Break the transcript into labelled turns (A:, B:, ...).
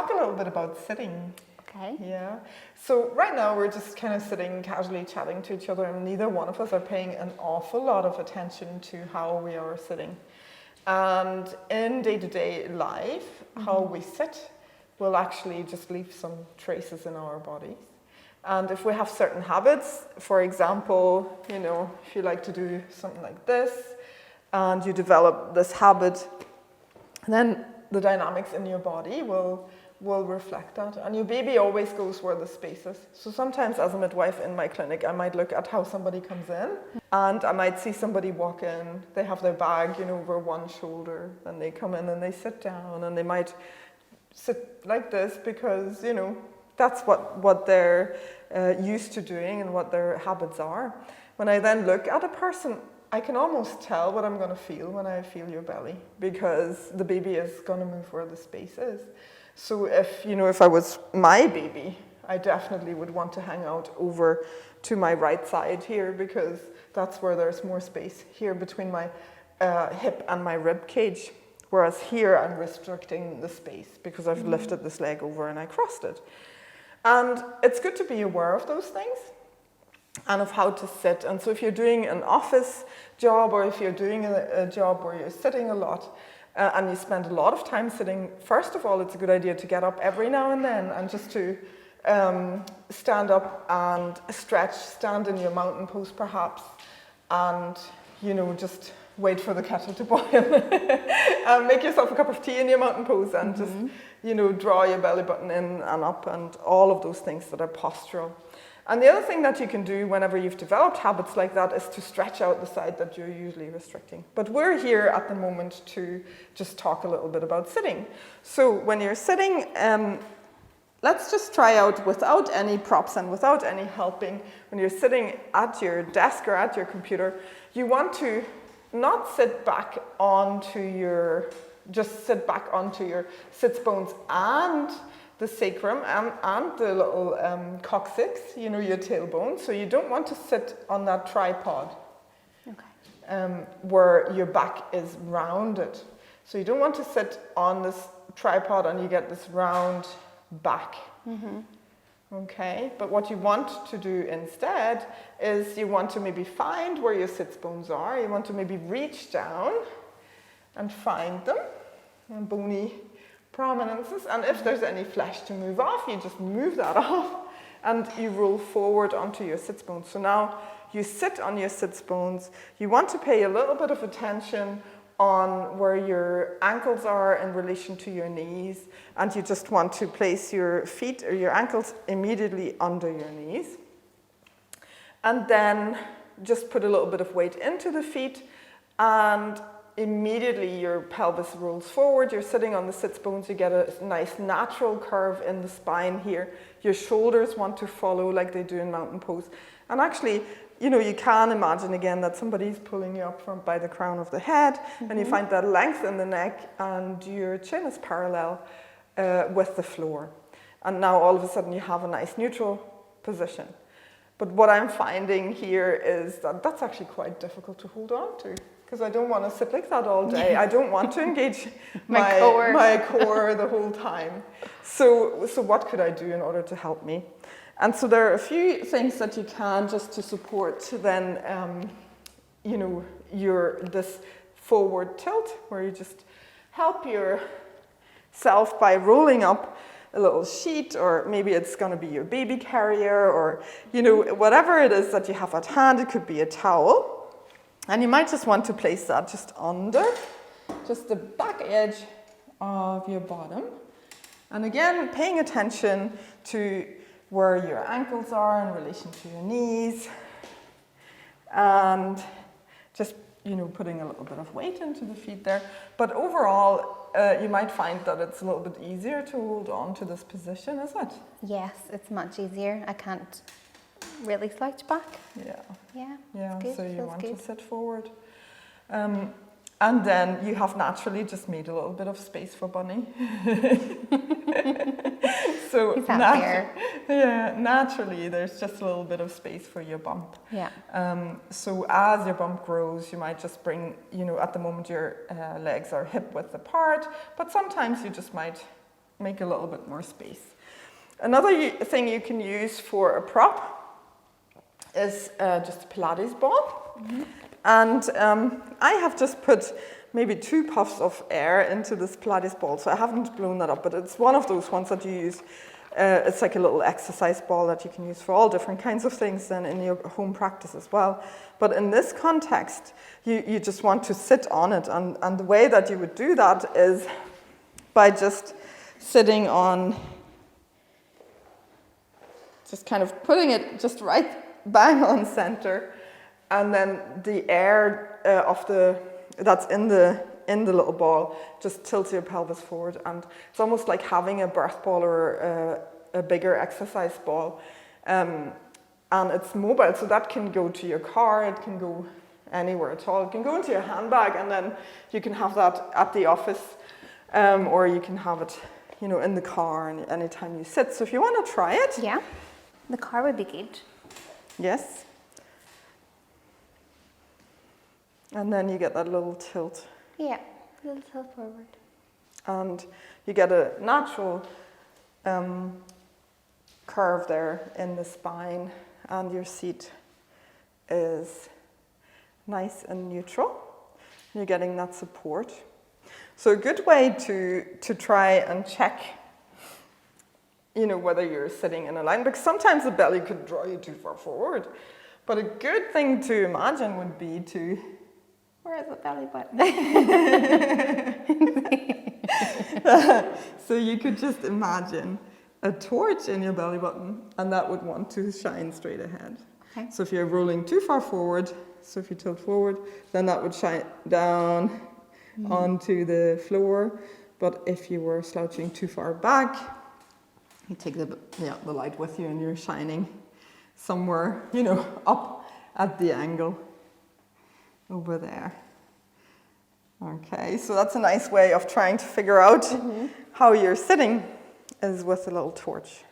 A: talk a little bit about sitting.
B: Okay.
A: Yeah. So right now we're just kind of sitting casually chatting to each other, and neither one of us are paying an awful lot of attention to how we are sitting. And in day-to-day life, how we sit will actually just leave some traces in our bodies. And if we have certain habits, for example, you know, if you like to do something like this, and you develop this habit, then the dynamics in your body will reflect that. And your baby always goes where the space is. So sometimes as a midwife in my clinic, I might look at how somebody comes in, and I might see somebody walk in, they have their bag, you know, over one shoulder, and they come in and they sit down, and they might sit like this because, you know, that's what they're used to doing and what their habits are. When I then look at a person, I can almost tell what I'm going to feel when I feel your belly, because the baby is going to move where the space is. So if I was my baby, I definitely would want to hang out over to my right side here, because that's where there's more space here between my hip and my rib cage. Whereas here I'm restricting the space because I've lifted this leg over and I crossed it. And it's good to be aware of those things and of how to sit. And so if you're doing an office job, or if you're doing a job where you're sitting a lot, and you spend a lot of time sitting, first of all, it's a good idea to get up every now and then and just to stand up and stretch, stand in your mountain pose perhaps, and, you know, just wait for the kettle to boil. Make yourself a cup of tea in your mountain pose and just, you know, draw your belly button in and up, and all of those things that are postural. And the other thing that you can do whenever you've developed habits like that is to stretch out the side that you're usually restricting. But we're here at the moment to just talk a little bit about sitting. So when you're sitting, let's just try out without any props and without any helping. When you're sitting at your desk or at your computer, you want to not sit back onto your, just sit back onto your sits bones and the sacrum and the little coccyx, you know, your tailbone. So you don't want to sit on that tripod where your back is rounded. So you don't want to sit on this tripod and you get this round back. Okay, but what you want to do instead is you want to maybe find where your sits bones are. You want to maybe reach down and find them, and bony prominences, and if there's any flesh to move off, you just move that off and you roll forward onto your sits bones. So now you sit on your sits bones. You want to pay a little bit of attention on where your ankles are in relation to your knees, and you just want to place your feet or your ankles immediately under your knees, and then just put a little bit of weight into the feet, and immediately your pelvis rolls forward. You're sitting on the sits bones. You get a nice natural curve in the spine here. Your shoulders want to follow like they do in mountain pose. And actually, you know, you can imagine again that somebody's pulling you up from by the crown of the head, and you find that length in the neck, and your chin is parallel with the floor. And now all of a sudden you have a nice neutral position. But what I'm finding here is that that's actually quite difficult to hold on to, because I don't want to sit like that all day. I don't want to engage my core the whole time. So what could I do in order to help me? And so there are a few things that you can just to support then, you know, this forward tilt, where you just help yourself by rolling up a little sheet, or maybe it's going to be your baby carrier, or, you know, whatever it is that you have at hand. It could be a towel. And you might just want to place that just under, just the back edge of your bottom. And again, paying attention to where your ankles are in relation to your knees. And just, you know, putting a little bit of weight into the feet there. But overall, you might find that it's a little bit easier to hold on to this position, is it?
B: Yes, it's much easier. I can't really slouch back.
A: Yeah, so you want to sit forward. And then you have naturally just made a little bit of space for Bunny. So naturally there's just a little bit of space for your bump. So as your bump grows, you might just bring, you know, at the moment your legs are hip width apart, but sometimes you just might make a little bit more space. Another thing you can use for a prop is just a Pilates ball. Mm-hmm. And I have just put maybe 2 puffs of air into this Pilates ball, so I haven't blown that up, but it's one of those ones that you use. It's like a little exercise ball that you can use for all different kinds of things and in your home practice as well. But in this context, you just want to sit on it. And the way that you would do that is by just sitting on, just kind of putting it just right bang on center. And then the air that's in the little ball, just tilt your pelvis forward, and it's almost like having a birth ball or a bigger exercise ball, and it's mobile, so that can go to your car, it can go anywhere at all, it can go into your handbag, and then you can have that at the office, or you can have it, in the car and anytime you sit. So if you want to try it,
B: Yeah, the car would be good.
A: yes, and then you get that little tilt.
B: Yeah, a little tilt forward.
A: And you get a natural curve there in the spine, and your seat is nice and neutral. You're getting that support. So a good way to try and check, whether you're sitting in a line, because sometimes the belly could draw you too far forward. But a good thing to imagine would be to, where is the belly button? So you could just imagine a torch in your belly button, and that would want to shine straight ahead.
B: Okay.
A: So if you're rolling too far forward, so if you tilt forward, then that would shine down onto the floor. But if you were slouching too far back, you take the light with you, and you're shining somewhere, up at the angle over there. Okay, so that's a nice way of trying to figure out how you're sitting, is with a little torch.